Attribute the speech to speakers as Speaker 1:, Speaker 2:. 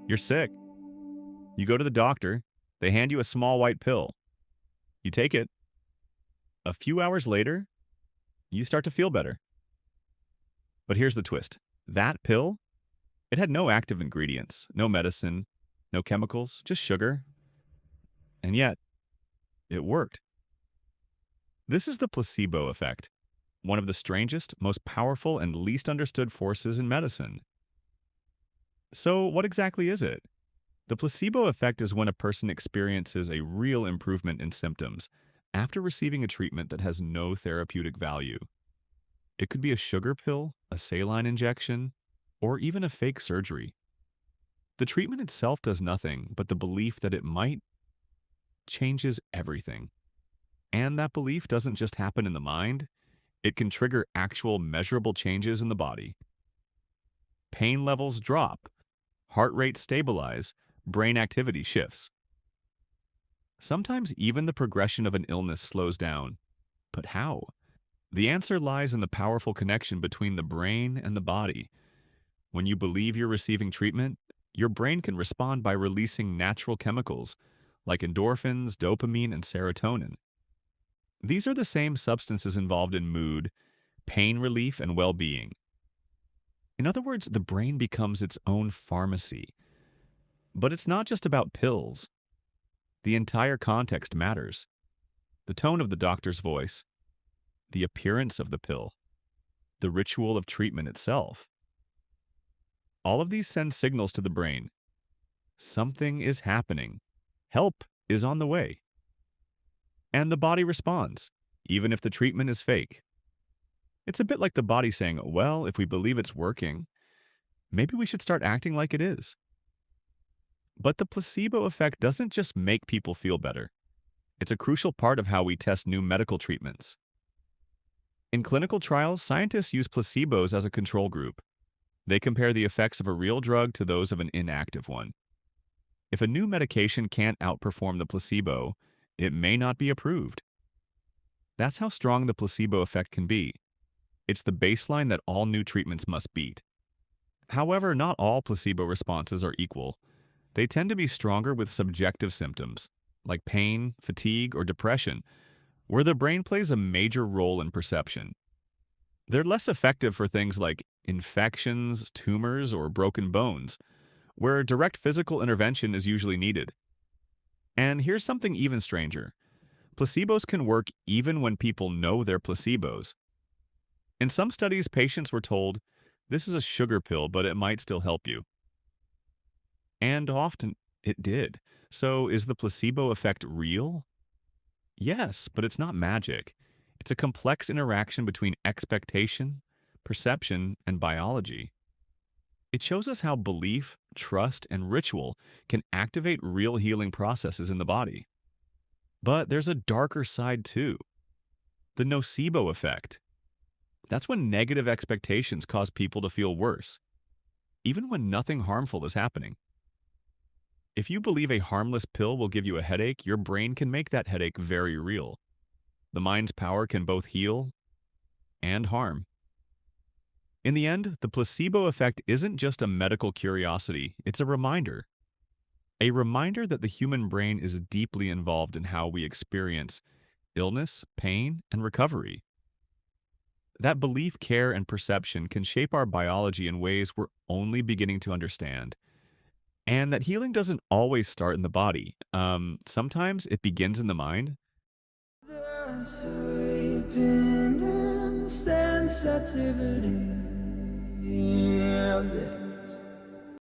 Speaker 1: You're sick. You go to the doctor. They hand you a small white pill. You take it. A few hours later, you start to feel better. But here's the twist. That pill, it had no active ingredients, no medicine, no chemicals, just sugar. And yet, it worked. This is the placebo effect, one of the strangest, most powerful, and least understood forces in medicine. So, what exactly is it? The placebo effect is when a person experiences a real improvement in symptoms after receiving a treatment that has no therapeutic value. It could be a sugar pill, a saline injection, or even a fake surgery. The treatment itself does nothing, but the belief that it might changes everything. And that belief doesn't just happen in the mind, it can trigger actual measurable changes in the body. Pain levels drop, heart rate stabilize, brain activity shifts. Sometimes even the progression of an illness slows down. But how? The answer lies in the powerful connection between the brain and the body. When you believe you're receiving treatment, your brain can respond by releasing natural chemicals like endorphins, dopamine, and serotonin. These are the same substances involved in mood, pain relief, and well-being. In other words, the brain becomes its own pharmacy. But it's not just about pills. The entire context matters. The tone of the doctor's voice, the appearance of the pill, the ritual of treatment itself. All of these send signals to the brain. Something is happening. Help is on the way. And the body responds, even if the treatment is fake. It's a bit like the body saying, well, if we believe it's working, maybe we should start acting like it is. But the placebo effect doesn't just make people feel better. It's a crucial part of how we test new medical treatments. In clinical trials, scientists use placebos as a control group. They compare the effects of a real drug to those of an inactive one. If a new medication can't outperform the placebo, it may not be approved. That's how strong the placebo effect can be. It's the baseline that all new treatments must beat. However, not all placebo responses are equal. They tend to be stronger with subjective symptoms, like pain, fatigue, or depression, where the brain plays a major role in perception. They're less effective for things like infections, tumors, or broken bones, where direct physical intervention is usually needed. And here's something even stranger. Placebos can work even when people know they're placebos. In some studies, patients were told, this is a sugar pill, but it might still help you. And often it did. So is the placebo effect real? Yes, but it's not magic. It's a complex interaction between expectation, perception, and biology. It shows us how belief, trust, and ritual can activate real healing processes in the body. But there's a darker side too. The nocebo effect. That's when negative expectations cause people to feel worse, even when nothing harmful is happening. If you believe a harmless pill will give you a headache, your brain can make that headache very real. The mind's power can both heal and harm. In the end, the placebo effect isn't just a medical curiosity, it's a reminder. A reminder that the human brain is deeply involved in how we experience illness, pain, and recovery. That belief, care, and perception can shape our biology in ways we're only beginning to understand. And that healing doesn't always start in the body. Sometimes it begins in the mind.
Speaker 2: The sweeping insensitivity of it.